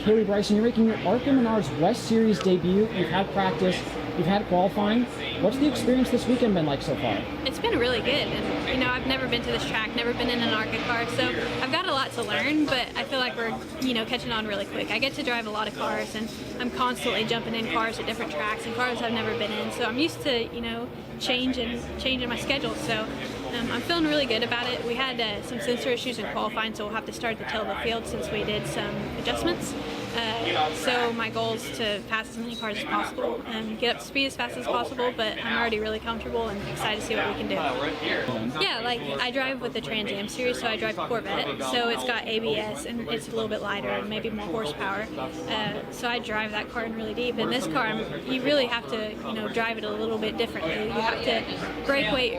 Kaylee Bryson. You're making your ARCA Menards West Series debut. You've had practice, you've had qualifying. What's the experience this weekend been like so far? It's been really good, and you know, I've never been to this track, never been in an ARCA car, so I've got a lot to learn, but I feel like we're, you know, catching on really quick. I get to drive a lot of cars, and I'm constantly jumping in cars at different tracks and cars I've never been in, so I'm used to, you know, changing my schedule, so I'm feeling really good about it. We had some sensor issues in qualifying, so we'll have to start at the tail of the field since we did some adjustments. So my goal is to pass as many cars as possible and get up to speed as fast as possible, but I'm already really comfortable and excited to see what we can do. Yeah, like I drive with the Trans Am series, so I drive Corvette, so it's got ABS and it's a little bit lighter and maybe more horsepower. So I drive that car in really deep. In this car, you really have to, you know, drive it a little bit differently. You have to brake weight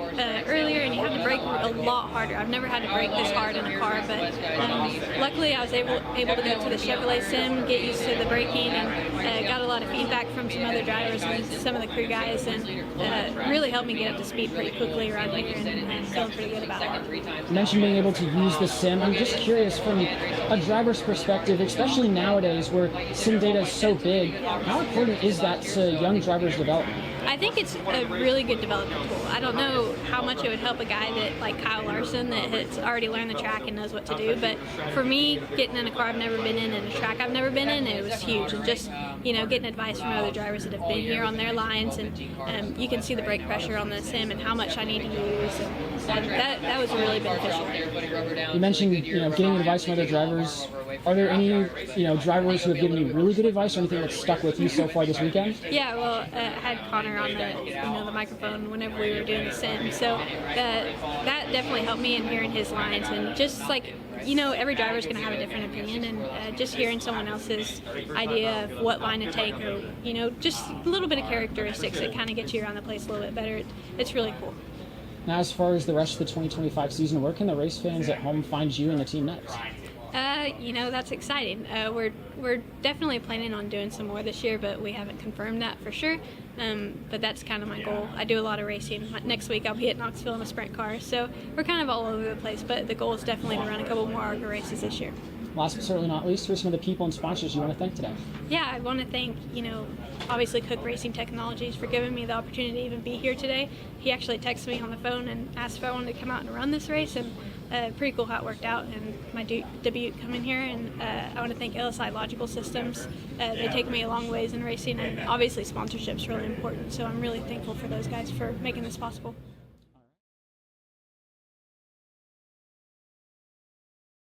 earlier, and you have to brake a lot harder. I've never had to brake this hard in a car, but luckily I was able to go to the Chevrolet Sim, get used to the braking, and got a lot of feedback from some other drivers and some of the crew guys, and really helped me get up to speed pretty quickly around here, and I'm feeling pretty good about it. You mentioned being able to use the sim. I'm just curious, from a driver's perspective, especially nowadays where sim data is so big, how important is that to young drivers' development? I think it's a really good development tool. I don't know how much it would help a guy that like Kyle Larson that has already learned the track and knows what to do, but for me, getting in a car I've never been in and a track I've never been in, it was huge. And just, you know, getting advice from other drivers that have been here on their lines, and you can see the brake pressure on the sim and how much I need to use, and that was really beneficial. You mentioned, you know, getting advice from other drivers. Are there any, you know, drivers who have given you really good advice or anything that's stuck with you so far this weekend? Yeah, well, I had Connor on the microphone whenever we were doing the sim, so that definitely helped me in hearing his lines, and just like, you know, every driver's going to have a different opinion, and just hearing someone else's idea of what line to take, or, you know, just a little bit of characteristics that kind of get you around the place a little bit better. It's really cool. Now, as far as the rest of the 2025 season, where can the race fans at home find you and the team next? You know, that's exciting. We're definitely planning on doing some more this year, but we haven't confirmed that for sure. But that's kind of my goal. I do a lot of racing. Next week I'll be at Knoxville in a sprint car, so we're kind of all over the place, but the goal is definitely to run a couple more ARCA races this year. Last but certainly not least, who are some of the people and sponsors you want to thank today? Yeah, I want to thank, you know, obviously Cook Racing Technologies for giving me the opportunity to even be here today. He actually texted me on the phone and asked if I wanted to come out and run this race, and pretty cool how it worked out, and my debut coming here. And I want to thank LSI Logical Systems. They take me a long ways in racing, and obviously sponsorship's really important, so I'm really thankful for those guys for making this possible.